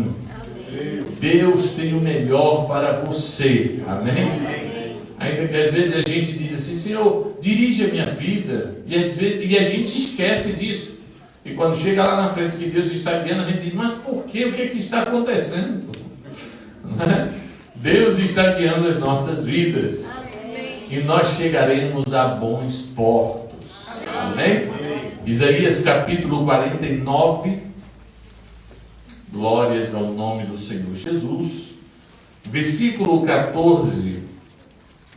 mim. Deus tem o melhor para você. Amém? Ainda que às vezes a gente diz assim: Senhor, dirige a minha vida. E a gente esquece disso. E quando chega lá na frente que Deus está guiando, a gente diz: mas por quê? O que é que está acontecendo? Não é? Deus está guiando as nossas vidas. E nós chegaremos a bons portos. Amém? Isaías capítulo 49. Glórias ao nome do Senhor Jesus. Versículo 14.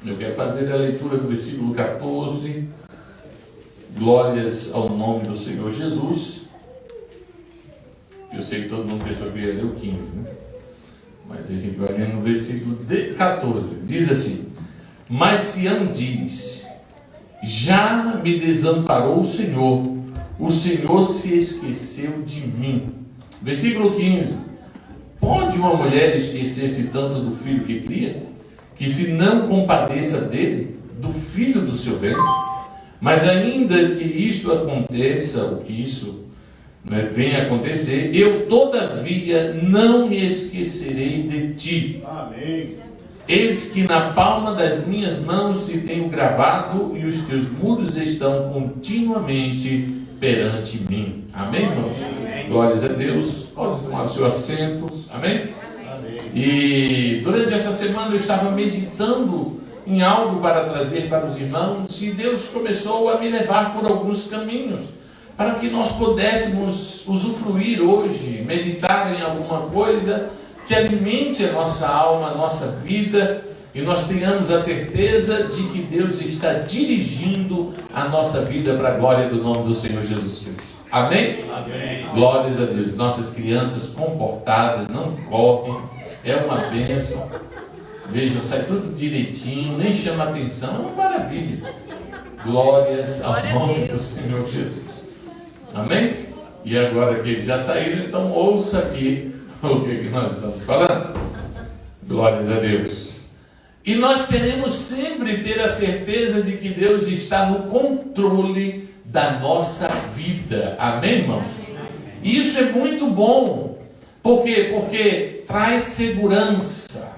Eu quero fazer a leitura do versículo 14. Glórias ao nome do Senhor Jesus. Eu sei que todo mundo pensou que ia ler o 15, né? Mas a gente vai ler no versículo 14. Diz assim: mas Sião diz: já me desamparou o Senhor se esqueceu de mim. Versículo 15: pode uma mulher esquecer-se tanto do filho que cria, que se não compadeça dele, do filho do seu ventre? Mas ainda que isto aconteça, ou que isso venha a acontecer, eu todavia não me esquecerei de ti. Amém. Eis que na palma das minhas mãos te tenho gravado, e os teus muros estão continuamente perante mim. Amém, irmãos? Amém. Glórias a Deus. Pode tomar o seu assento. Amém? Amém? E durante essa semana eu estava meditando em algo para trazer para os irmãos, e Deus começou a me levar por alguns caminhos, para que nós pudéssemos usufruir hoje, meditar em alguma coisa que alimente a nossa alma, a nossa vida, e nós tenhamos a certeza de que Deus está dirigindo a nossa vida para a glória do nome do Senhor Jesus Cristo. Amém? Amém. Glórias a Deus. Nossas crianças comportadas, não correm, é uma bênção. Vejam, sai tudo direitinho, nem chama atenção, é uma maravilha. Glórias ao nome do Senhor Jesus. Amém? E agora que eles já saíram, então ouça aqui o que nós estamos falando. Glórias a Deus. E nós queremos sempre ter a certeza de que Deus está no controle da nossa vida. Amém, irmãos? E isso é muito bom. Por quê? Porque traz segurança.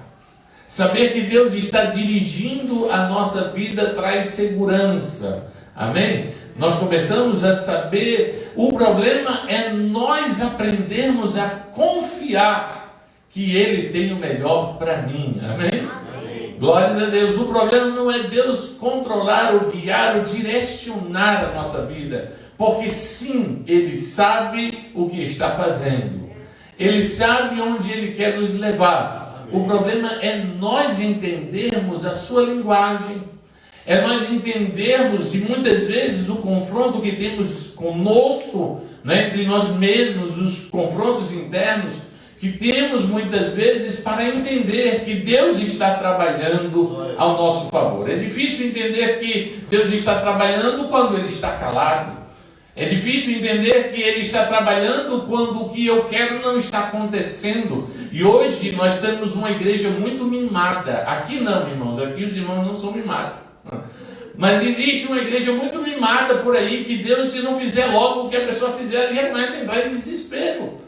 Saber que Deus está dirigindo a nossa vida traz segurança. Amém? Nós começamos a saber, o problema é nós aprendermos a confiar que Ele tem o melhor para mim. Amém? Glórias a Deus. O problema não é Deus controlar, ou guiar, ou direcionar a nossa vida. Porque sim, Ele sabe o que está fazendo. Ele sabe onde Ele quer nos levar. O problema é nós entendermos a sua linguagem. É nós entendermos, e muitas vezes o confronto que temos conosco, entre nós mesmos, os confrontos internos, que temos muitas vezes para entender que Deus está trabalhando ao nosso favor. É difícil entender que Deus está trabalhando quando Ele está calado. É difícil entender que Ele está trabalhando quando o que eu quero não está acontecendo. E hoje nós temos uma igreja muito mimada. Aqui não, irmãos, aqui os irmãos não são mimados. Mas existe uma igreja muito mimada por aí, que Deus, se não fizer logo o que a pessoa fizer, ele já começa a entrar em desespero.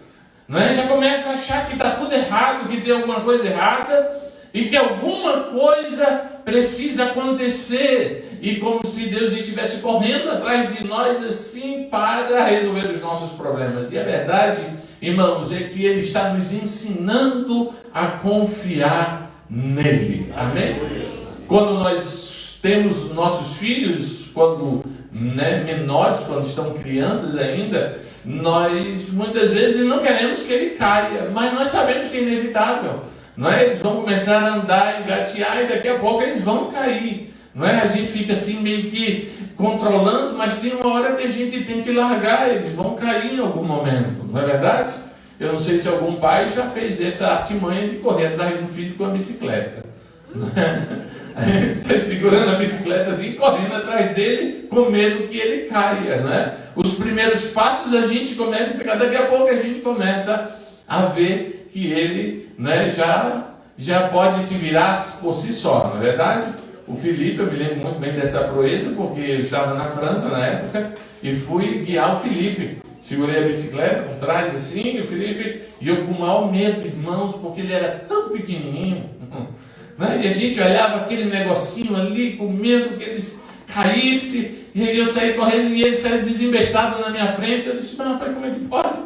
Não é? Já começa a achar que está tudo errado, que tem alguma coisa errada, e que alguma coisa precisa acontecer. E como se Deus estivesse correndo atrás de nós assim para resolver os nossos problemas. E a verdade, irmãos, é que Ele está nos ensinando a confiar nele. Amém? Quando nós temos nossos filhos, quando menores, quando estão crianças ainda, nós muitas vezes não queremos que ele caia, mas nós sabemos que é inevitável. Não é? Eles vão começar a andar, engatear, e daqui a pouco eles vão cair. Não é? A gente fica assim meio que controlando, mas tem uma hora que a gente tem que largar, eles vão cair em algum momento, não é verdade? Eu não sei se algum pai já fez essa artimanha de correr atrás de um filho com a bicicleta. Não é? Você segurando a bicicleta assim, correndo atrás dele, com medo que ele caia, não é? Os primeiros passos a gente começa a pegar, daqui a pouco a gente começa a ver que ele, né, já pode se virar por si só, não é verdade? O Felipe, eu me lembro muito bem dessa proeza, porque eu estava na França na época e fui guiar o Felipe. segurei a bicicleta por trás assim, o Felipe, e eu com o maior medo, irmãos, porque ele era tão pequenininho, né? E a gente olhava aquele negocinho ali com medo que ele caísse, e aí eu saí correndo e ele saiu desembestado na minha frente. Eu disse, mas rapaz, como é que pode?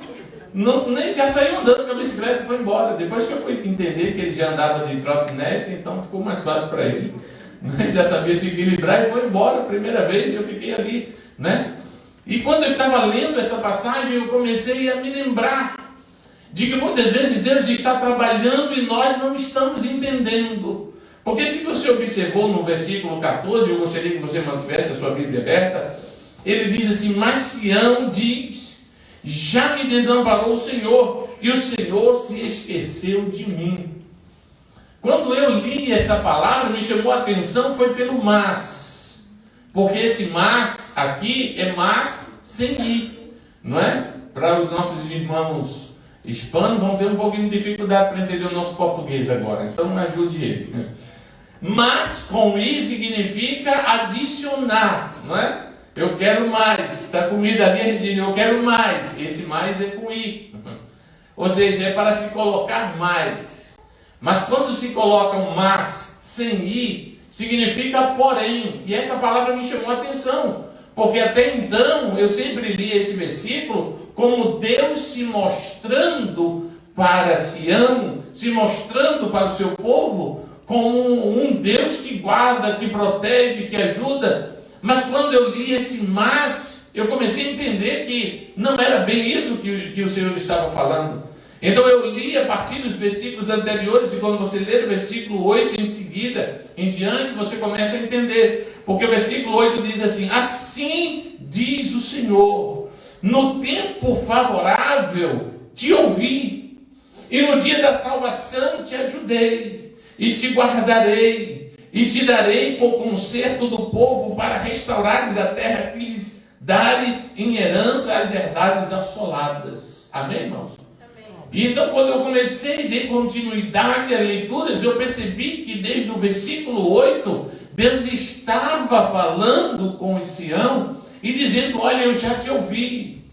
Não, nem já saiu andando com a bicicleta e foi embora. Depois que eu fui entender que ele já andava de trotinete, então ficou mais fácil para ele, né? Já sabia se equilibrar e foi embora a primeira vez, e eu fiquei ali, né? E quando eu estava lendo essa passagem, eu comecei a me lembrar de que muitas vezes Deus está trabalhando e nós não estamos entendendo. Porque se você observou no versículo 14, eu gostaria que você mantivesse a sua Bíblia aberta, ele diz assim, mas Sião diz, já me desamparou o Senhor, e o Senhor se esqueceu de mim. Quando eu li essa palavra, me chamou a atenção, foi pelo mas. Porque esse mas aqui é mas sem i, não é? Para os nossos irmãos hispanos vão ter um pouquinho de dificuldade para entender o nosso português agora, então ajude ele. Mas com i significa adicionar, não é? Eu quero mais. Está comida ali, a gente diz, eu quero mais. Esse mais é com i. Ou seja, é para se colocar mais. Mas quando se coloca um mas sem i, significa porém. E essa palavra me chamou a atenção. Porque até então, eu sempre li esse versículo como Deus se mostrando para Sião, se mostrando para o seu povo, como um Deus que guarda, que protege, que ajuda. Mas quando eu li esse mas, eu comecei a entender que não era bem isso que o Senhor estava falando. Então eu li a partir dos versículos anteriores, e quando você ler o versículo 8 em seguida, em diante, você começa a entender. Porque o versículo 8 diz assim, assim diz o Senhor, no tempo favorável te ouvi, e no dia da salvação te ajudei, e te guardarei, e te darei por conserto do povo, para restaurares a terra que lhes dares em herança as herdades assoladas. Amém, irmãos? Amém. E então, quando eu comecei a dar continuidade às leituras, eu percebi que desde o versículo 8, Deus estava falando com Sião e dizendo, olha, eu já te ouvi.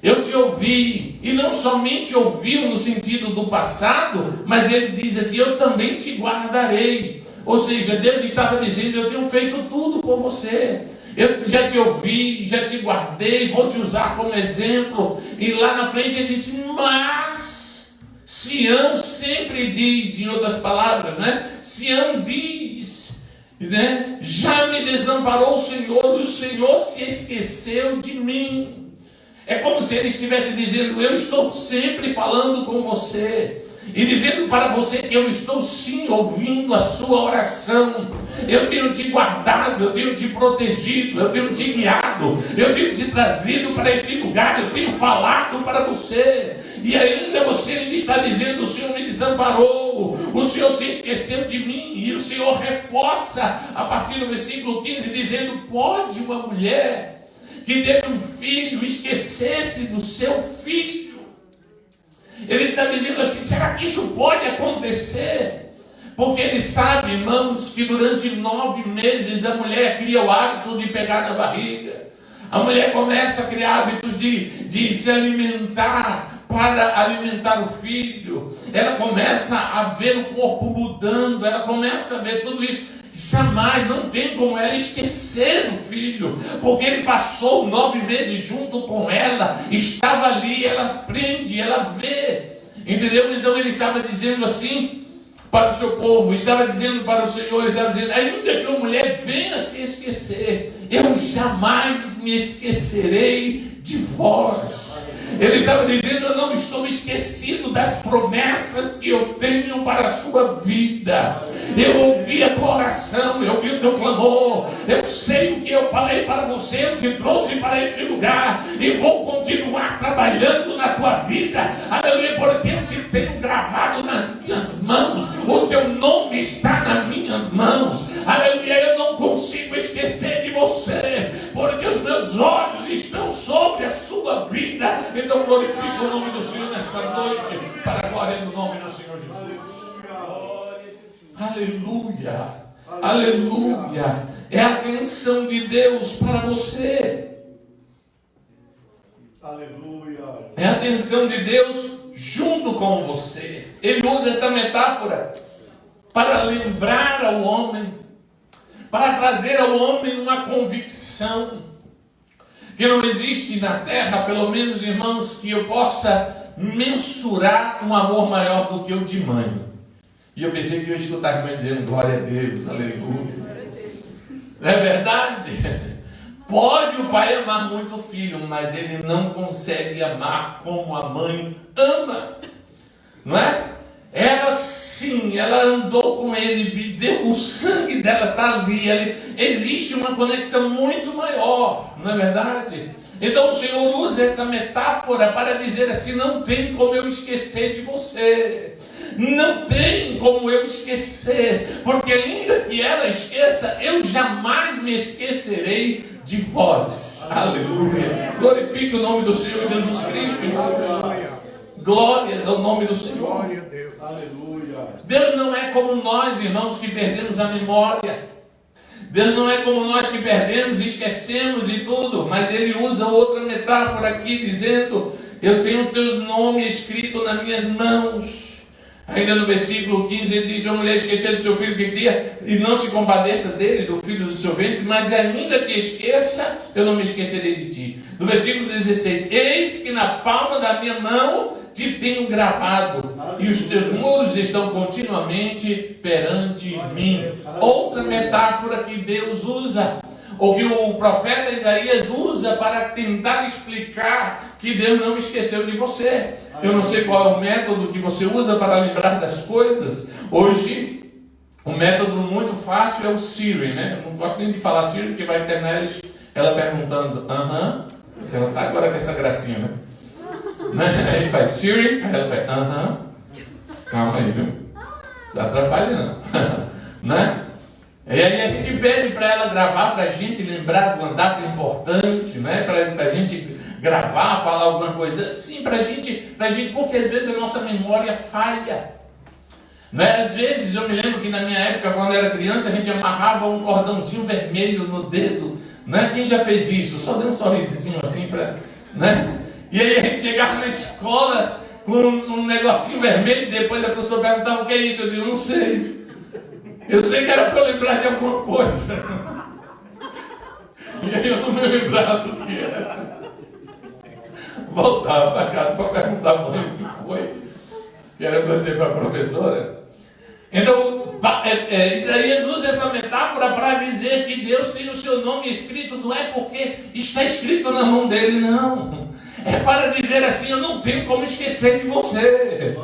Eu te ouvi, e não somente ouviu no sentido do passado, mas ele diz assim, eu também te guardarei. Ou seja, Deus estava dizendo, eu tenho feito tudo por você. Eu já te ouvi, já te guardei, vou te usar como exemplo. E lá na frente ele disse, mas Sião sempre diz, em outras palavras, né? Sião diz, né? Já me desamparou o Senhor se esqueceu de mim. É como se ele estivesse dizendo, eu estou sempre falando com você. E dizendo para você que eu estou sim ouvindo a sua oração. Eu tenho te guardado, eu tenho te protegido, eu tenho te guiado, eu tenho te trazido para este lugar, eu tenho falado para você. E ainda você ainda está dizendo, o Senhor me desamparou, o Senhor se esqueceu de mim. E o Senhor reforça a partir do versículo 15, dizendo, pode uma mulher que teve um filho esquecesse do seu filho? Ele está dizendo assim, será que isso pode acontecer? Porque ele sabe, irmãos, que durante 9 meses a mulher cria o hábito de pegar na barriga. A mulher começa a criar hábitos de se alimentar para alimentar o filho. Ela começa a ver o corpo mudando, ela começa a ver tudo isso. Jamais, não tem como ela esquecer do filho, porque ele passou 9 meses junto com ela, estava ali, ela aprende, ela vê, entendeu? Então ele estava dizendo assim para o seu povo, estava dizendo para o Senhor, estava dizendo, ainda que uma mulher venha se esquecer, eu jamais me esquecerei de vós. Ele estava dizendo, eu não estou esquecido das promessas que eu tenho para a sua vida. Eu ouvi a tua oração, eu ouvi o teu clamor, eu sei o que eu falei para você, eu te trouxe para este lugar e vou continuar trabalhando na tua vida. Aleluia, porque eu te tenho gravado nas minhas mãos, o teu nome está nas minhas mãos. Aleluia, eu não consigo esquecer de você, porque os meus olhos estão sobre a sua vida. Então glorifique o nome do Senhor nessa noite, para a glória do nome do Senhor Jesus. Aleluia, aleluia. É a canção de Deus para você. Aleluia. É a atenção de Deus junto com você. Ele usa essa metáfora para lembrar ao homem, para trazer ao homem uma convicção que não existe na terra, pelo menos, irmãos, que eu possa mensurar um amor maior do que o de mãe. E eu pensei que eu ia escutar a irmã dizendo glória a Deus, aleluia. Não é verdade? Pode o pai amar muito o filho, mas ele não consegue amar como a mãe ama. Não é? Ela sim, ela andou com ele, deu, o sangue dela está ali, existe uma conexão muito maior, não é verdade? Então o Senhor usa essa metáfora para dizer assim: não tem como eu esquecer de você, não tem como eu esquecer, porque ainda que ela esqueça, eu jamais me esquecerei de vós. Aleluia. Glorifique o nome do Senhor Jesus Cristo, irmãos. Glórias ao nome do Senhor. Glória a Deus. Aleluia. Deus não é como nós, irmãos, que perdemos a memória. Deus não é como nós que perdemos e esquecemos de tudo. Mas Ele usa outra metáfora aqui, dizendo: eu tenho o teu nome escrito nas minhas mãos. Ainda no versículo 15 ele diz: a mulher esquecer do seu filho que cria, e não se compadeça dele, do filho do seu ventre, mas ainda que esqueça, eu não me esquecerei de ti. No versículo 16: eis que na palma da minha mão te tenho gravado, e os teus muros estão continuamente perante mim. Outra metáfora que Deus usa, ou que o profeta Isaías usa para tentar explicar que Deus não esqueceu de você. Eu não sei qual é o método que você usa para lembrar das coisas. Hoje, um método muito fácil é o Siri, né? Eu não gosto nem de falar Siri, porque vai ter ela perguntando, ela está agora com essa gracinha, né? Aí ele faz Siri, aí ela faz, calma aí, viu? Não atrapalha não, né? E aí a gente pede para ela gravar para a gente lembrar de uma data importante, né? Para a gente gravar, falar alguma coisa. Sim, para a gente, porque às vezes a nossa memória falha. Né? Às vezes eu me lembro que na minha época, quando eu era criança, a gente amarrava um cordãozinho vermelho no dedo. Né? Quem já fez isso? Só deu um sorrisinho assim para. Né? E aí a gente chegava na escola com um negocinho vermelho, e depois a professora perguntava o que é isso. Eu digo, não sei. Eu sei que era para eu lembrar de alguma coisa. E aí eu não me lembrava do que era. Voltava para casa para perguntar a mãe o que foi. Que era para dizer para a professora. Então, Isaías usa essa metáfora para dizer que Deus tem o seu nome escrito. Não é porque está escrito na mão dele, não. É para dizer assim: eu não tenho como esquecer de você.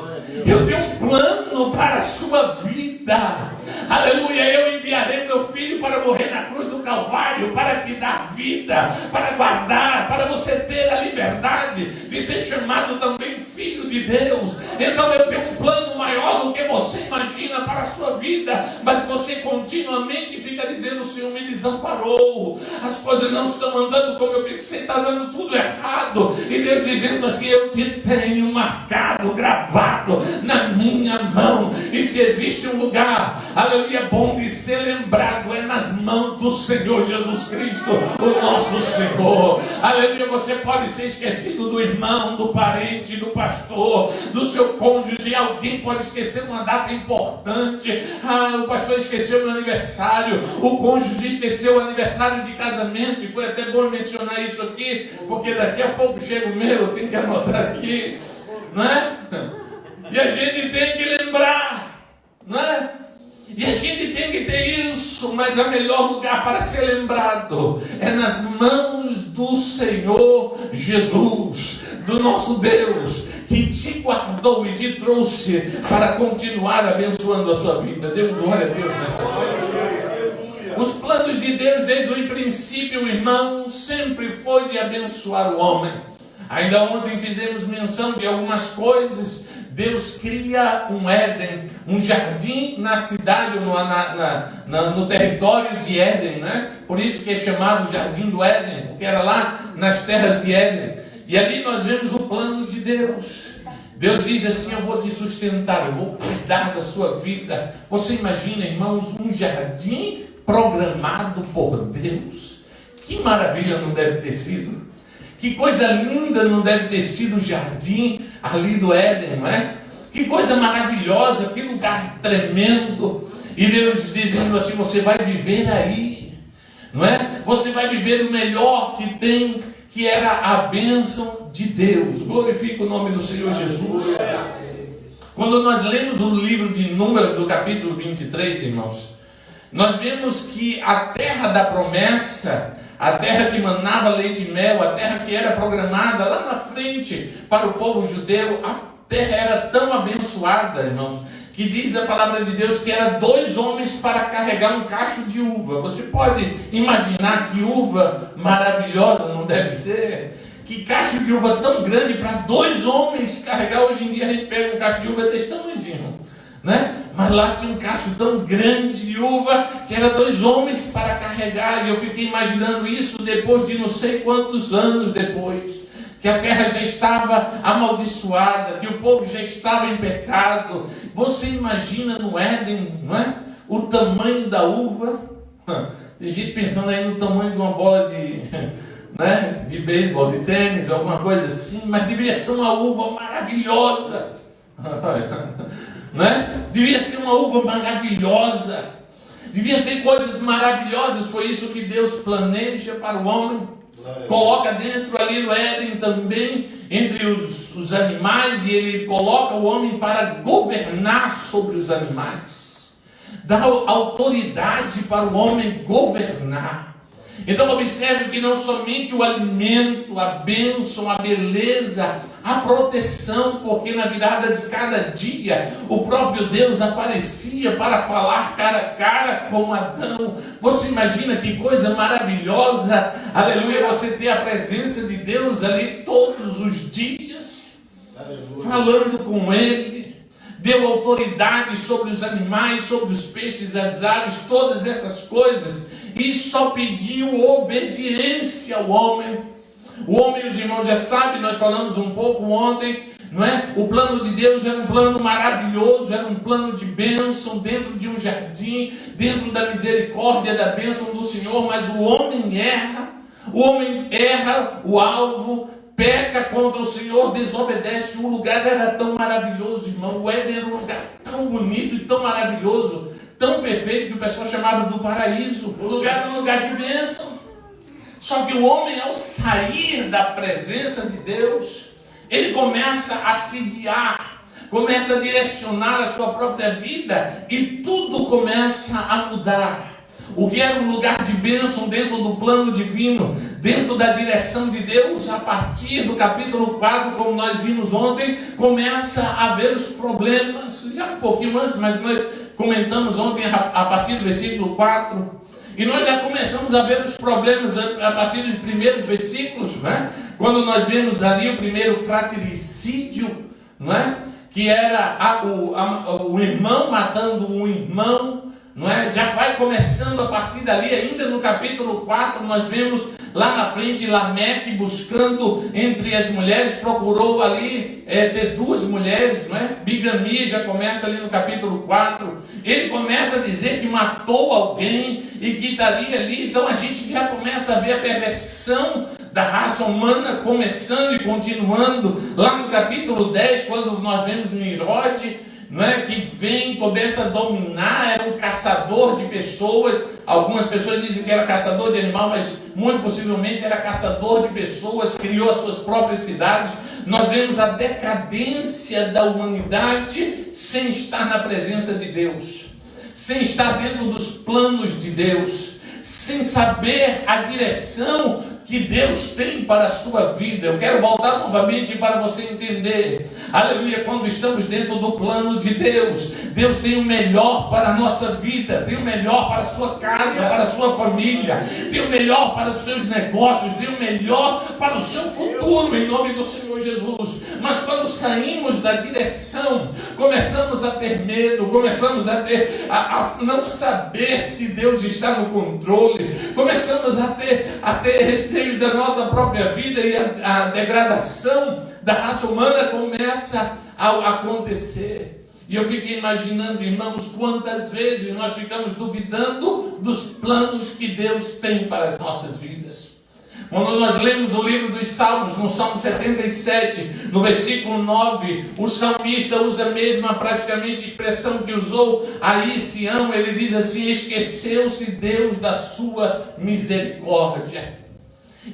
Eu tenho um plano para a sua vida. Aleluia, eu enviarei meu filho para morrer na cruz do Calvário, para te dar vida, para guardar, para você ter a liberdade de ser chamado também filho de Deus. Então eu tenho um plano maior do que você imagina para a sua vida, mas você continuamente fica dizendo: o Senhor me desamparou, as coisas não estão andando como eu pensei, está dando tudo errado. E Deus dizendo assim: eu te tenho marcado, gravado na minha mão. E se existe um lugar, aleluia, bom de ser lembrado, é nas mãos do Senhor Jesus Cristo, o nosso Senhor. Aleluia, você pode ser esquecido do irmão, do parente, do pastor, do seu cônjuge. Alguém pode esquecer uma data importante. O pastor esqueceu meu aniversário, o cônjuge esqueceu o aniversário de casamento. E foi até bom mencionar isso aqui, porque daqui a pouco chega o meu, eu tenho que anotar aqui, não é? E a gente tem que lembrar, não é? E a gente tem que ter isso, mas o melhor lugar para ser lembrado é nas mãos do Senhor Jesus, do nosso Deus, que te guardou e te trouxe para continuar abençoando a sua vida. Dê glória a Deus nessa noite. Os planos de Deus desde o princípio, irmão, sempre foi de abençoar o homem. Ainda ontem fizemos menção de algumas coisas. Deus cria um Éden, um jardim na cidade, no território de Éden, né? Por isso que é chamado Jardim do Éden, porque era lá nas terras de Éden. E ali nós vemos o plano de Deus. Deus diz assim: eu vou te sustentar, eu vou cuidar da sua vida. Você imagina, irmãos, um jardim programado por Deus? Que maravilha não deve ter sido? Que coisa linda não deve ter sido o jardim ali do Éden, não é? Que coisa maravilhosa, que lugar tremendo. E Deus dizendo assim: você vai viver aí, não é? Você vai viver o melhor que tem, que era a bênção de Deus. Glorifica o nome do Senhor Jesus. Quando nós lemos o livro de Números, do capítulo 23, irmãos, nós vemos que a terra da promessa, a terra que manava leite e mel, a terra que era programada lá na frente para o povo judeu, a terra era tão abençoada, irmãos, que diz a palavra de Deus que era 2 homens para carregar um cacho de uva. Você pode imaginar que uva maravilhosa não deve ser? Que cacho de uva tão grande para 2 homens carregar. Hoje em dia a gente pega um cacho de uva desse tamanho, né? Mas lá tinha um cacho tão grande de uva que era 2 homens para carregar. E eu fiquei imaginando isso depois de não sei quantos anos depois, que a terra já estava amaldiçoada, que o povo já estava em pecado. Você imagina no Éden, não é? O tamanho da uva. Tem gente pensando aí no tamanho de uma bola de, né, de beisebol, de tênis, alguma coisa assim, mas devia ser uma uva maravilhosa. Né? Devia ser uma uva maravilhosa. Devia ser coisas maravilhosas. Foi isso que Deus planeja para o homem. Coloca dentro ali no Éden também, entre os animais, e ele coloca o homem para governar sobre os animais. Dá autoridade para o homem governar. Então observe que não somente o alimento, a bênção, a beleza, a proteção, porque na virada de cada dia o próprio Deus aparecia para falar cara a cara com Adão. Você imagina que coisa maravilhosa, aleluia, você ter a presença de Deus ali todos os dias, aleluia, falando com ele. Deu autoridade sobre os animais, sobre os peixes, as aves, todas essas coisas, e só pediu obediência ao homem. O homem, os irmãos já sabem, nós falamos um pouco ontem, não é? O plano de Deus era um plano maravilhoso, era um plano de bênção dentro de um jardim, dentro da misericórdia, da bênção do Senhor, mas o homem erra o alvo, peca contra o Senhor, desobedece. O lugar era tão maravilhoso, irmão. O Éden era um lugar tão bonito e tão maravilhoso, tão perfeito, que o pessoal chamava do paraíso. O lugar era um lugar de bênção. Só que o homem, ao sair da presença de Deus, ele começa a se guiar, começa a direcionar a sua própria vida, e tudo começa a mudar. O que era um lugar de bênção dentro do plano divino, dentro da direção de Deus, a partir do capítulo 4, como nós vimos ontem, começa a haver os problemas, já um pouquinho antes, mas nós comentamos ontem a partir do versículo 4, e nós já começamos a ver os problemas a partir dos primeiros versículos, né? Quando nós vemos ali o primeiro fratricídio, não é? Que era o irmão matando um irmão, não é? Já vai começando a partir dali. Ainda no capítulo 4 nós vemos lá na frente Lameque buscando entre as mulheres, procurou ali ter 2 mulheres, não é? Bigamia já começa ali no capítulo 4. Ele começa a dizer que matou alguém e que estaria ali. Então a gente já começa a ver a perversão da raça humana começando e continuando. Lá no capítulo 10, quando nós vemos Nimrod, não é, que vem, começa a dominar, era um caçador de pessoas. Algumas pessoas dizem que era caçador de animal, mas muito possivelmente era caçador de pessoas, criou as suas próprias cidades. Nós vemos a decadência da humanidade sem estar na presença de Deus, sem estar dentro dos planos de Deus, sem saber a direção que Deus tem para a sua vida. Eu quero voltar novamente para você entender, aleluia, quando estamos dentro do plano de Deus, Deus tem o melhor para a nossa vida, tem o melhor para a sua casa, para a sua família, tem o melhor para os seus negócios, tem o melhor para o seu futuro, em nome do Senhor Jesus. Mas quando saímos da direção, começamos a ter medo, começamos a não saber se Deus está no controle, começamos a ter receio da nossa própria vida, e a degradação da raça humana começa a acontecer. E eu fiquei imaginando, irmãos, quantas vezes nós ficamos duvidando dos planos que Deus tem para as nossas vidas. Quando nós lemos o livro dos Salmos, no Salmo 77, no versículo 9, o salmista usa a mesma praticamente expressão que usou aí Sião. Ele diz assim: esqueceu-se Deus da sua misericórdia.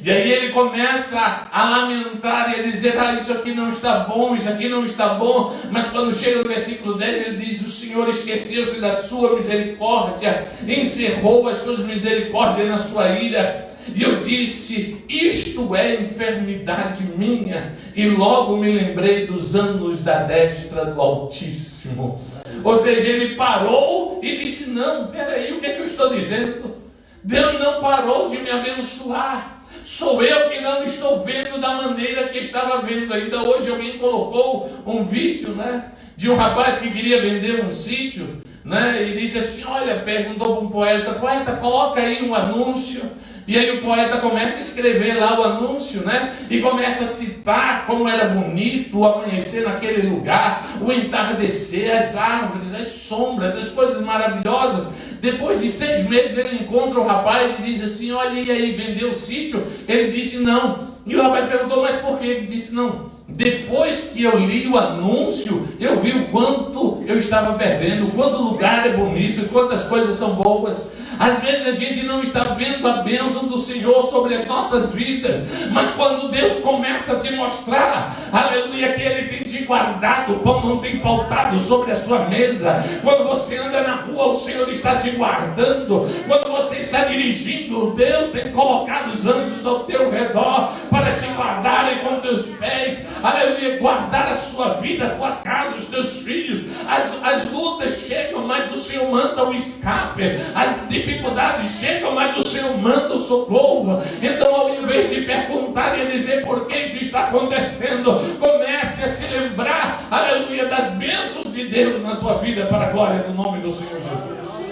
E aí ele começa a lamentar e a dizer: isso aqui não está bom, isso aqui não está bom. Mas quando chega no versículo 10, ele diz: o Senhor esqueceu-se da sua misericórdia, encerrou as suas misericórdias na sua ira. E eu disse: isto é enfermidade minha. E logo me lembrei dos anos da destra do Altíssimo. Ou seja, ele parou e disse: não, peraí, o que é que eu estou dizendo? Deus não parou de me abençoar. Sou eu que não estou vendo da maneira que estava vendo. Ainda hoje alguém colocou um vídeo, né, de um rapaz que queria vender um sítio, né, e disse assim: olha, perguntou para um poeta: poeta, coloca aí um anúncio. E aí o poeta começa a escrever lá o anúncio, né? E começa a citar como era bonito o amanhecer naquele lugar, o entardecer, as árvores, as sombras, as coisas maravilhosas. Depois de 6 meses ele encontra o rapaz e diz assim: olha, e aí, vendeu o sítio? Ele disse: não. E o rapaz perguntou: mas por quê? Ele disse: não, depois que eu li o anúncio, eu vi o quanto eu estava perdendo, o quanto o lugar é bonito e quantas coisas são boas. Às vezes a gente não está vendo a bênção do Senhor sobre as nossas vidas, mas quando Deus começa a te mostrar, aleluia, que Ele tem te guardado, o pão não tem faltado sobre a sua mesa. Quando você anda na rua, o Senhor está te guardando. Quando você está dirigindo, Deus tem colocado os anjos ao teu redor para te guardarem com teus pés, aleluia, guardar a sua vida, a tua casa, os teus filhos. As lutas chegam, mas o Senhor manda o escape. As dificuldades chegam, mas o Senhor manda o socorro. Então, ao invés de perguntar e dizer por que isso está acontecendo, comece a se lembrar, aleluia, das bênçãos de Deus na tua vida, para a glória do nome do Senhor Jesus.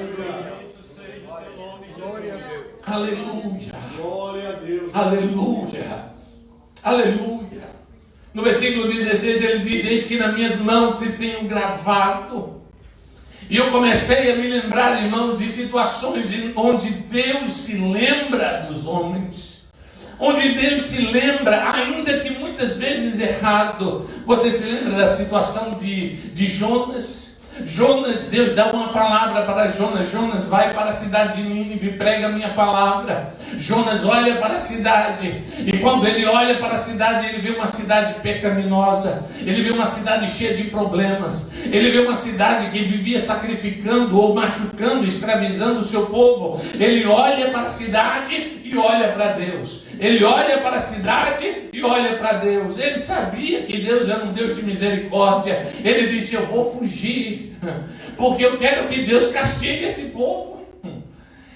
Aleluia. Glória a Deus. Aleluia. Aleluia. No versículo 16 ele diz: eis que nas minhas mãos te tenho gravado. E eu comecei a me lembrar, irmãos, de situações onde Deus se lembra dos homens, onde Deus se lembra, ainda que muitas vezes errado. Você se lembra da situação de Jonas? Jonas, Deus dá uma palavra para Jonas. Jonas, vai para a cidade de Nínive e prega a minha palavra. Jonas olha para a cidade, e quando ele olha para a cidade, ele vê uma cidade pecaminosa, ele vê uma cidade cheia de problemas, ele vê uma cidade que vivia sacrificando ou machucando, escravizando o seu povo. Ele olha para a cidade e olha para Deus. Ele olha para a cidade e olha para Deus. Ele sabia que Deus era um Deus de misericórdia. Ele disse: eu vou fugir, porque eu quero que Deus castigue esse povo.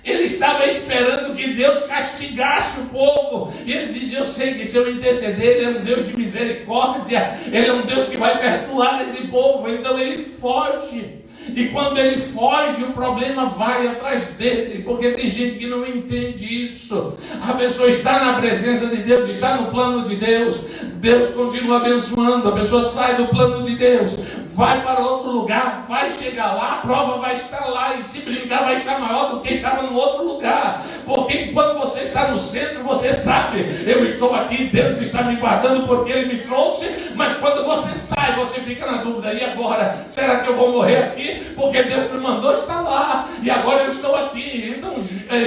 Ele estava esperando que Deus castigasse o povo. E ele diz: eu sei que se eu interceder, Ele é um Deus de misericórdia, Ele é um Deus que vai perdoar esse povo. Então ele foge. E quando ele foge, o problema vai atrás dele, porque tem gente que não entende isso. A pessoa está na presença de Deus, está no plano de Deus, Deus continua abençoando, a pessoa sai do plano de Deus, vai para outro lugar, vai chegar lá, a prova vai estar lá, e se brincar vai estar maior do que estava no outro lugar, porque enquanto você está no centro, você sabe: eu estou aqui, Deus está me guardando porque Ele me trouxe. Mas quando você sai, você fica na dúvida: e agora? Será que eu vou morrer aqui? Porque Deus me mandou estar lá, e agora eu estou aqui. Então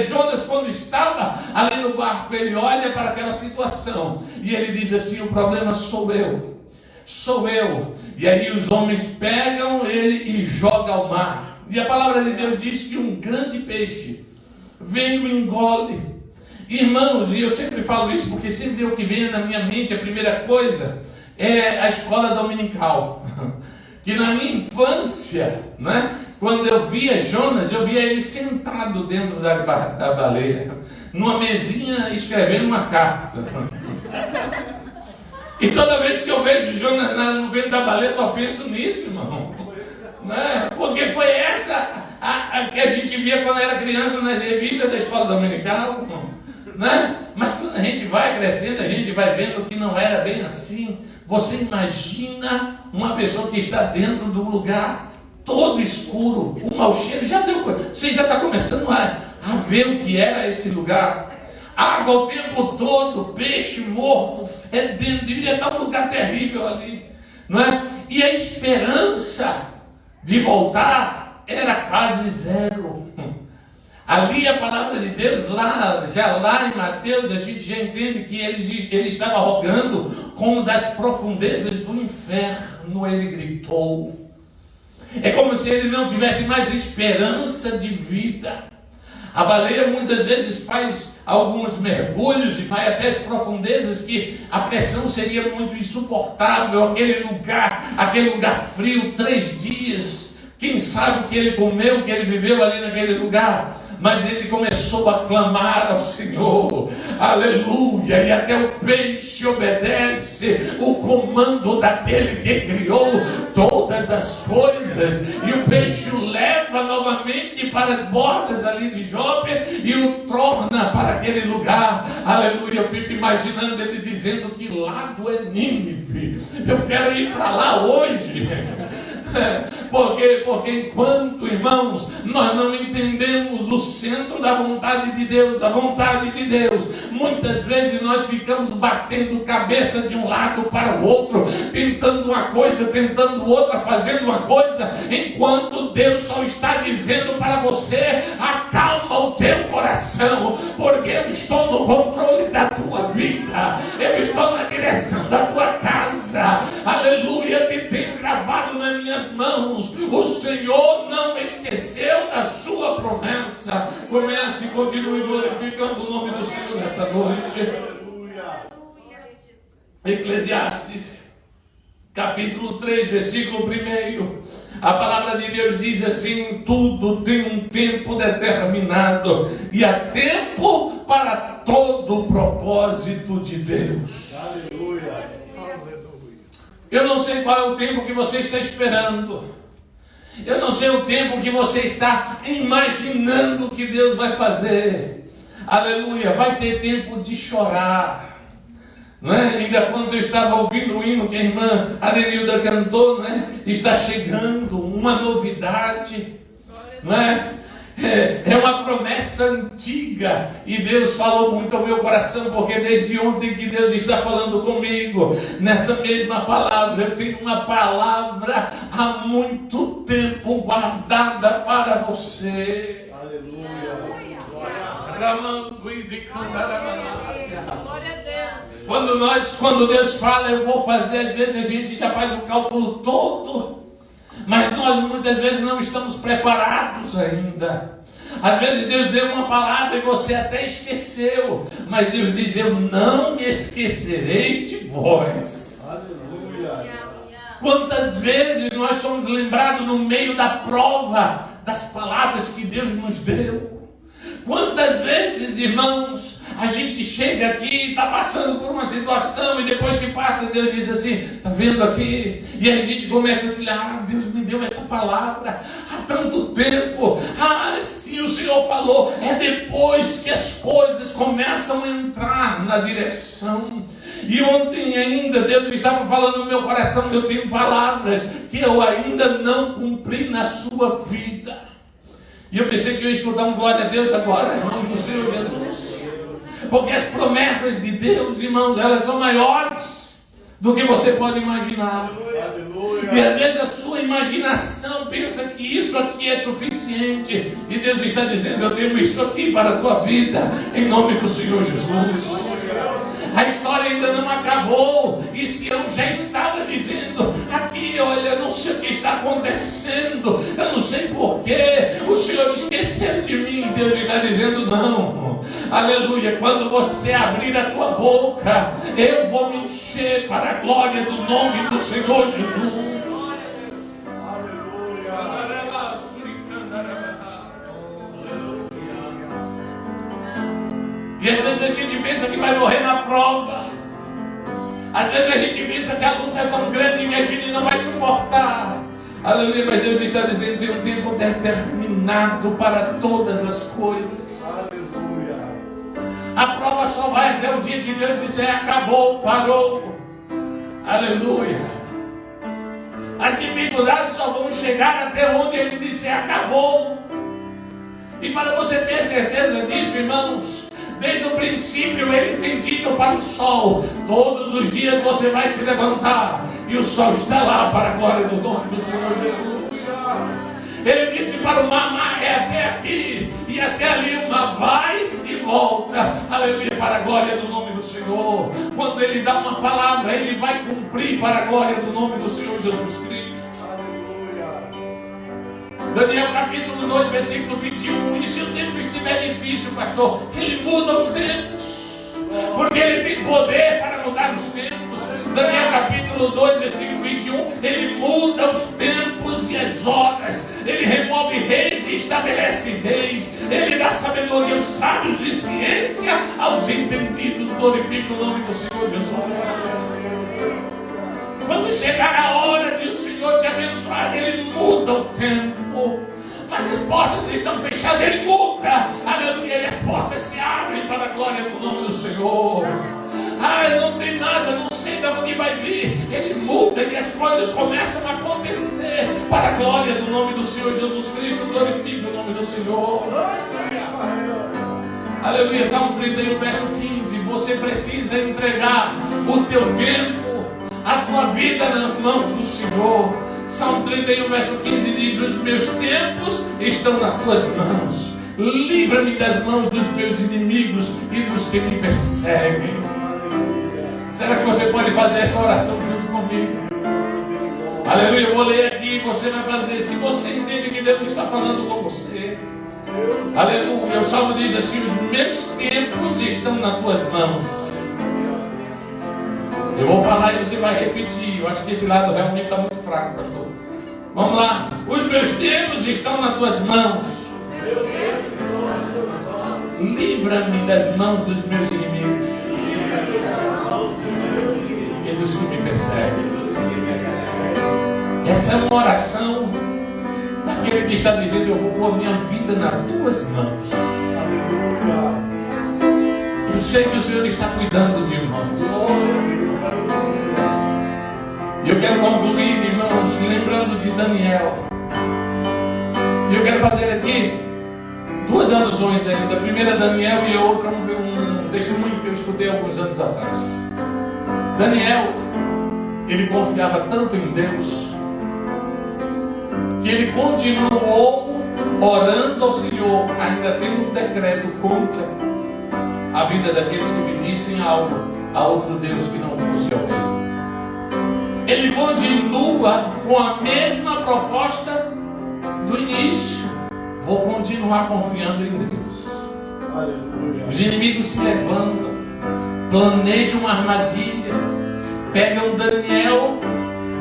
Jonas, quando estava ali no barco, ele olha para aquela situação, e ele diz assim: o problema sou eu. E aí os homens pegam ele e jogam ao mar. E a palavra de Deus diz que um grande peixe vem e o engole. Irmãos, e eu sempre falo isso porque sempre o que vem na minha mente, a primeira coisa é a escola dominical. Que na minha infância, né, quando eu via Jonas, eu via ele sentado dentro da baleia, numa mesinha, escrevendo uma carta. E toda vez que eu vejo Jonas no ventre da baleia, só penso nisso, irmão. Né? Porque foi essa a que a gente via quando era criança nas revistas da escola dominical. Né? Mas quando a gente vai crescendo, a gente vai vendo que não era bem assim. Você imagina uma pessoa que está dentro do lugar todo escuro, o mau cheiro, você já está começando a ver o que era esse lugar. água o tempo todo, peixe morto, fedendo, deveria estar um lugar terrível ali, não é? E a esperança de voltar era quase zero. Ali a palavra de Deus, lá em Mateus, a gente já entende que ele estava rogando como das profundezas do inferno, ele gritou. É como se ele não tivesse mais esperança de vida. A baleia muitas vezes faz alguns mergulhos e vai até as profundezas que a pressão seria muito insuportável, aquele lugar frio, 3 dias. Quem sabe o que ele comeu, o que ele viveu ali naquele lugar. Mas ele começou a clamar ao Senhor, aleluia, e até o peixe obedece o comando daquele que criou todas as coisas, e o peixe o leva novamente para as bordas ali de Jope e o torna para aquele lugar, aleluia. Eu fico imaginando ele dizendo: que lado é Nínive? Eu quero ir para lá hoje. Porque enquanto, irmãos, nós não entendemos o centro da vontade de Deus, a vontade de Deus, muitas vezes nós ficamos batendo cabeça de um lado para o outro, tentando uma coisa, tentando outra, fazendo uma coisa, enquanto Deus só está dizendo para você: acalma o teu coração, porque eu estou no controle da tua vida, eu estou na direção da tua casa, aleluia, que tenho gravado nas minhas mãos. O Senhor não esqueceu da sua promessa. Comece e continue glorificando o nome do Senhor nessa noite. Eclesiastes capítulo 3, versículo 1. A palavra de Deus diz assim: tudo tem um tempo determinado, e há tempo para todo o propósito de Deus. Aleluia. Eu não sei qual é o tempo que você está esperando. Eu não sei o tempo que você está imaginando que Deus vai fazer. Aleluia. Vai ter tempo de chorar. Não é? Ainda quando eu estava ouvindo o hino que a irmã Adenilda cantou, não é? Está chegando uma novidade. Não é? É uma promessa antiga, e Deus falou muito ao meu coração, porque desde ontem que Deus está falando comigo nessa mesma palavra. Eu tenho uma palavra há muito tempo guardada para você. Aleluia. Quando Deus fala, eu vou fazer, às vezes a gente já faz o cálculo todo, mas nós muitas vezes não estamos preparados ainda. Às vezes Deus deu uma palavra e você até esqueceu, mas Deus diz: eu não me esquecerei de vós. Aleluia. Quantas vezes nós somos lembrados no meio da prova das palavras que Deus nos deu? Quantas vezes, irmãos, a gente chega aqui e está passando por uma situação, e depois que passa, Deus diz assim: está vendo aqui? E a gente começa a se lembrar: Deus me deu essa palavra há tanto tempo. Sim, o Senhor falou. É depois que as coisas começam a entrar na direção. E ontem ainda Deus estava falando no meu coração: eu tenho palavras que eu ainda não cumpri na sua vida. E eu pensei que eu ia escutar um glória a Deus agora, em nome do Senhor Jesus. Porque as promessas de Deus, irmãos, elas são maiores do que você pode imaginar. Aleluia. E às vezes a sua imaginação pensa que isso aqui é suficiente. E Deus está dizendo: eu tenho isso aqui para a tua vida, em nome do Senhor Jesus. A história ainda não acabou, e Sião já estava dizendo: aqui, olha, eu não sei o que está acontecendo, eu não sei porquê, o Senhor esqueceu de mim. Deus está dizendo: não, aleluia, quando você abrir a tua boca, eu vou me encher para a glória do nome do Senhor Jesus. E às vezes a gente pensa que vai morrer na prova. Às vezes a gente pensa que a luta é tão grande que a gente não vai suportar. Aleluia, mas Deus está dizendo: tem um tempo determinado para todas as coisas. Aleluia. A prova só vai até o dia que Deus disser: acabou, parou. Aleluia. As dificuldades só vão chegar até onde Ele disser: acabou. E para você ter certeza disso, irmãos, Desde o princípio ele tem dito para o sol: todos os dias você vai se levantar, e o sol está lá para a glória do nome do Senhor Jesus. Ele disse para o mar: é até aqui, e até ali o mar vai e volta, aleluia, para a glória do nome do Senhor. Quando ele dá uma palavra, ele vai cumprir para a glória do nome do Senhor Jesus Cristo. Daniel capítulo 2, versículo 21. E se o tempo estiver difícil, pastor, ele muda os tempos, porque ele tem poder para mudar os tempos. Daniel capítulo 2, versículo 21. Ele muda os tempos e as horas. Ele remove reis e estabelece reis. Ele dá sabedoria aos sábios e ciência aos entendidos. Glorifica o nome do Senhor Jesus. Quando chegar a hora de o Senhor te abençoar, ele muda o tempo. Mas as portas estão fechadas, ele muda, aleluia, e as portas se abrem para a glória do nome do Senhor. Não tem nada, não sei de onde vai vir. Ele muda e as coisas começam a acontecer para a glória do nome do Senhor Jesus Cristo. Glorifique o nome do Senhor. Aleluia. Salmo 31, verso 15. Você precisa entregar o teu tempo, a tua vida nas mãos do Senhor. Salmo 31, verso 15 diz: os meus tempos estão nas tuas mãos. Livra-me das mãos dos meus inimigos e dos que me perseguem. Será que você pode fazer essa oração junto comigo? Aleluia, eu vou ler aqui e você vai fazer. Se você entende que Deus está falando com você, aleluia, o Salmo diz assim: os meus tempos estão nas tuas mãos. Eu vou falar e você vai repetir. Eu acho que esse lado realmente está muito fraco, pastor. Vamos lá. Os meus tempos estão nas tuas mãos. Livra-me das mãos dos meus inimigos e dos que me perseguem. Essa é uma oração daquele que está dizendo: eu vou pôr minha vida nas tuas mãos. Eu sei que o Senhor está cuidando de nós. E eu quero concluir, irmãos, lembrando de Daniel. E eu quero fazer aqui duas alusões ainda. A primeira, Daniel, e a outra, um testemunho que eu escutei alguns anos atrás. Daniel, ele confiava tanto em Deus, que ele continuou orando ao Senhor, ainda tendo um decreto contra a vida daqueles que pedissem algo a outro Deus que não fosse ao rei. Ele continua com a mesma proposta do início: vou continuar confiando em Deus. Aleluia. Os inimigos se levantam, planejam uma armadilha, pegam Daniel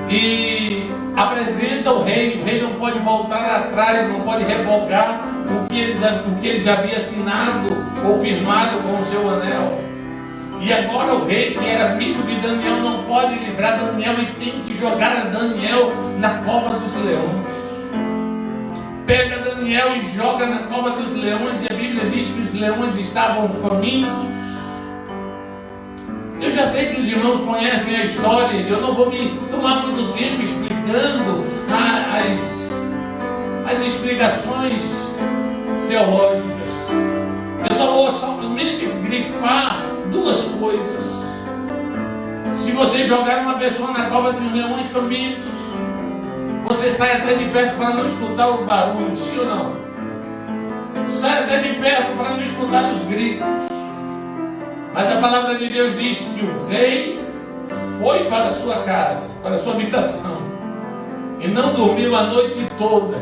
e apresentam ao rei. O rei não pode voltar atrás, não pode revogar o que ele já havia assinado ou firmado com o seu anel. E agora o rei, que era amigo de Daniel, não pode livrar Daniel e tem que jogar a Daniel na cova dos leões. Pega Daniel e joga na cova dos leões, e a Bíblia diz que os leões estavam famintos. Eu já sei que os irmãos conhecem a história, eu não vou me tomar muito tempo explicando as explicações teológicas. Eu só vou somente grifar duas coisas. Se você jogar uma pessoa na cova de leões famintos, você sai até de perto para não escutar o barulho, sim ou não? Sai até de perto para não escutar os gritos. Mas a palavra de Deus diz que o rei foi para a sua casa, para a sua habitação, e não dormiu a noite toda,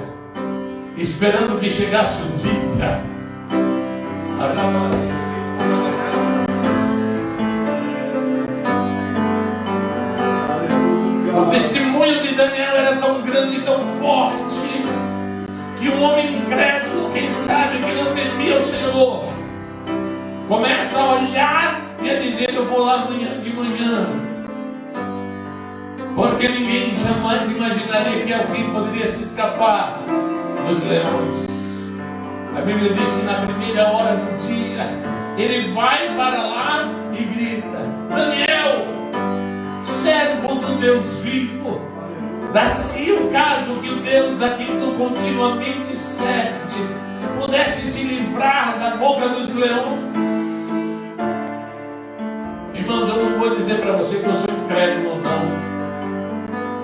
esperando que chegasse o dia. O testemunho de Daniel era tão grande e tão forte, que um homem incrédulo, quem sabe, que não temia o Senhor, começa a olhar e a dizer: eu vou lá amanhã de manhã, porque ninguém jamais imaginaria que alguém poderia se escapar dos leões. A Bíblia diz que na primeira hora do dia, ele vai para lá e grita: Daniel, servo do Deus vivo, dá-se o caso que o Deus a quem tu continuamente serve pudesse te livrar da boca dos leões. vou dizer para você que eu sou incrédulo, não.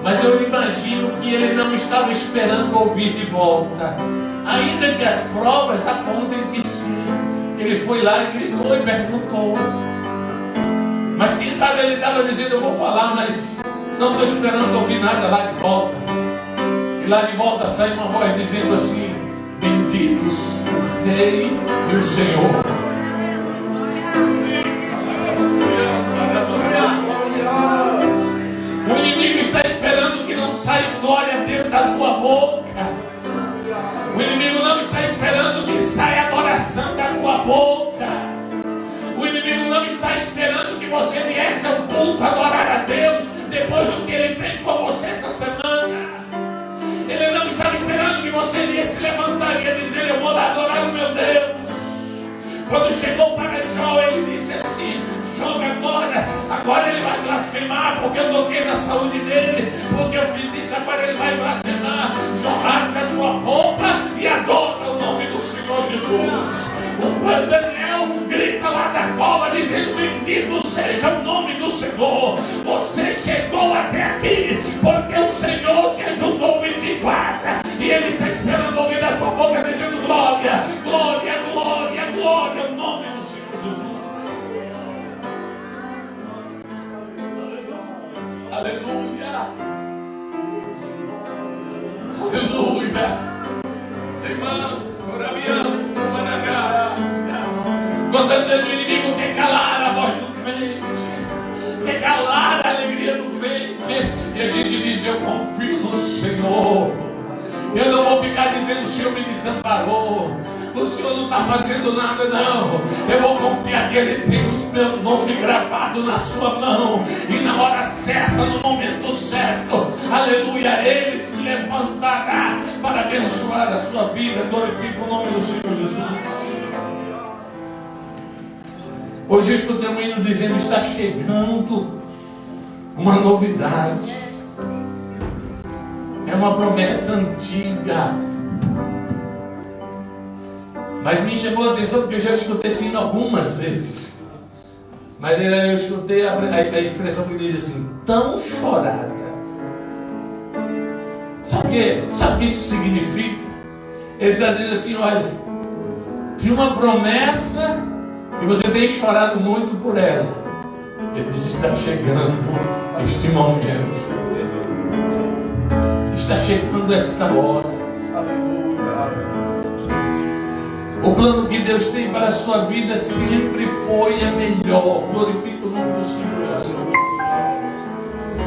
Mas eu imagino que ele não estava esperando ouvir de volta. Ainda que as provas apontem que sim. Que ele foi lá e gritou e perguntou. Mas quem sabe ele estava dizendo, eu vou falar, mas não estou esperando ouvir nada lá de volta. E lá de volta sai uma voz dizendo assim: benditos o Rei e o Senhor. O inimigo está esperando que não saia glória a Deus da tua boca. O inimigo não está esperando que saia adoração da tua boca. O inimigo não está esperando que você viesse ao culto adorar a Deus depois do que ele fez com você essa semana. Ele não estava esperando que você iria se levantar e dizer, eu vou lá adorar o meu Deus. Quando chegou para Jó, ele disse assim, Jó agora ele vai blasfemar, porque eu toquei na saúde dele, porque eu fiz isso, agora ele vai blasfemar. Jó rasga a sua roupa e adora o nome do Senhor Jesus. O Daniel grita lá da cova dizendo, bendito seja o nome do Senhor. Você chegou até aqui porque o Senhor te ajudou e te guarda. E ele está esperando ouvir da tua boca dizendo glória, glória, glória, glória ao nome do Senhor Jesus. Aleluia. Aleluia. Irmão, quantas vezes o inimigo quer calar a voz do crente, quer calar a alegria do crente, e a gente diz, eu confio no Senhor. Eu não vou ficar dizendo, o Senhor me desamparou, o Senhor não está fazendo nada, não. Eu vou confiar que Ele tem o meu nome gravado na sua mão, e na hora certa, no momento certo, aleluia, Ele se levantará para abençoar a sua vida. Glorifica o nome do Senhor Jesus. Hoje eu escutei um hino dizendo, está chegando uma novidade. É uma promessa antiga. Mas me chamou a atenção porque eu já escutei esse hino algumas vezes. Mas eu escutei a expressão que diz assim, tão chorada. Sabe o que isso significa? Ele está dizendo assim, olha, de uma promessa que você tem chorado muito por ela. Ele diz, está chegando este momento. Está chegando esta hora. O plano que Deus tem para a sua vida sempre foi a melhor. Glorifica o nome do Senhor Jesus.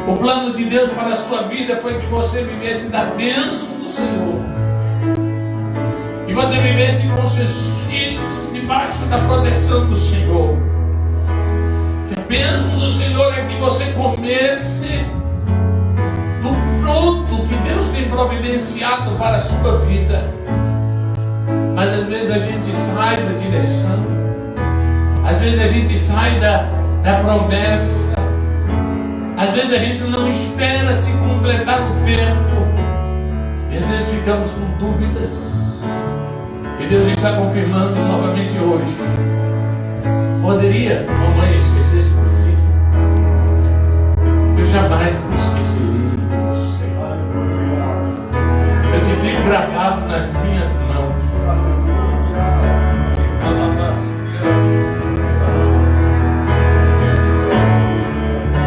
O plano de Deus para a sua vida foi que você vivesse da bênção do Senhor. E você vivesse com seus filhos debaixo da proteção do Senhor. Que a bênção do Senhor é que você comesse do fruto que Deus tem providenciado para a sua vida. Mas às vezes a gente sai da direção, às vezes a gente sai da promessa, às vezes a gente não espera se completar o tempo, e às vezes ficamos com dúvidas. E Deus está confirmando novamente hoje. Poderia mamãe esquecer seu filho? Eu jamais me esqueceria de você. Eu te tenho gravado nas minhas mãos.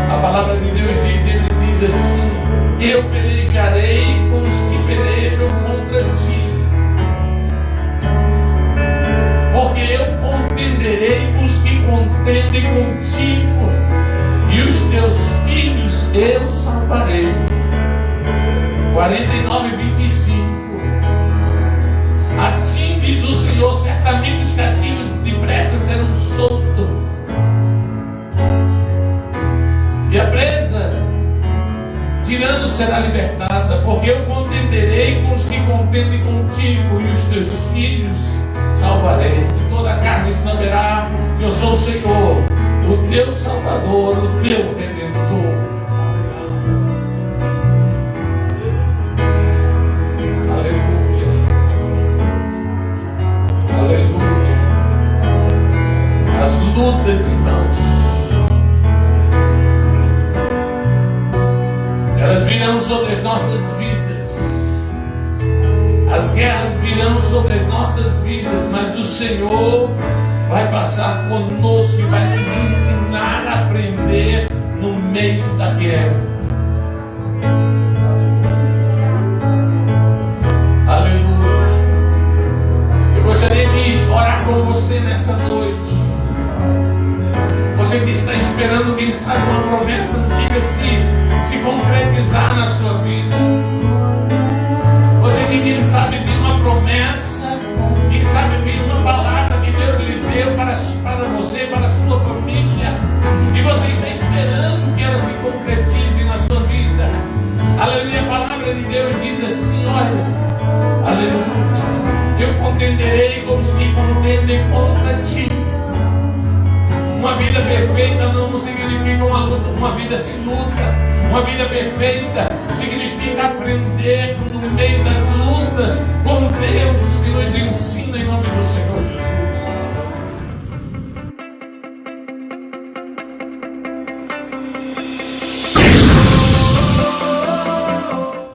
A palavra de Deus diz, ele diz assim, eu pelejarei com os que pelejam contra ti, porque eu contenderei com os que contendem contigo, e os teus filhos eu salvarei. 49:25. Assim diz o Senhor, certamente os cativos depressa serão soltos, e a presa tirando será libertada, porque eu contenderei com os que contendem contigo, e os teus filhos salvarei. E toda a carne saberá que eu sou o Senhor, o teu Salvador, o teu Redentor. Aleluia. As lutas, irmãos, As guerras virão sobre as nossas vidas, mas o Senhor vai passar conosco e vai nos ensinar a aprender no meio da guerra. Aleluia. Eu gostaria de orar com você nessa noite. Você que está esperando, quem sabe, uma promessa se concretizar na sua vida. Você que, quem sabe, tem uma promessa, quem sabe, tem uma palavra que Deus lhe deu para você, para a sua família, e você está esperando que ela se concretize na sua vida. Aleluia. A palavra de Deus diz assim: olha, aleluia, eu contenderei com os que contendem contra ti. Uma vida perfeita não significa uma vida sem luta. Uma vida perfeita significa aprender no meio das lutas com Deus que nos ensina em nome do Senhor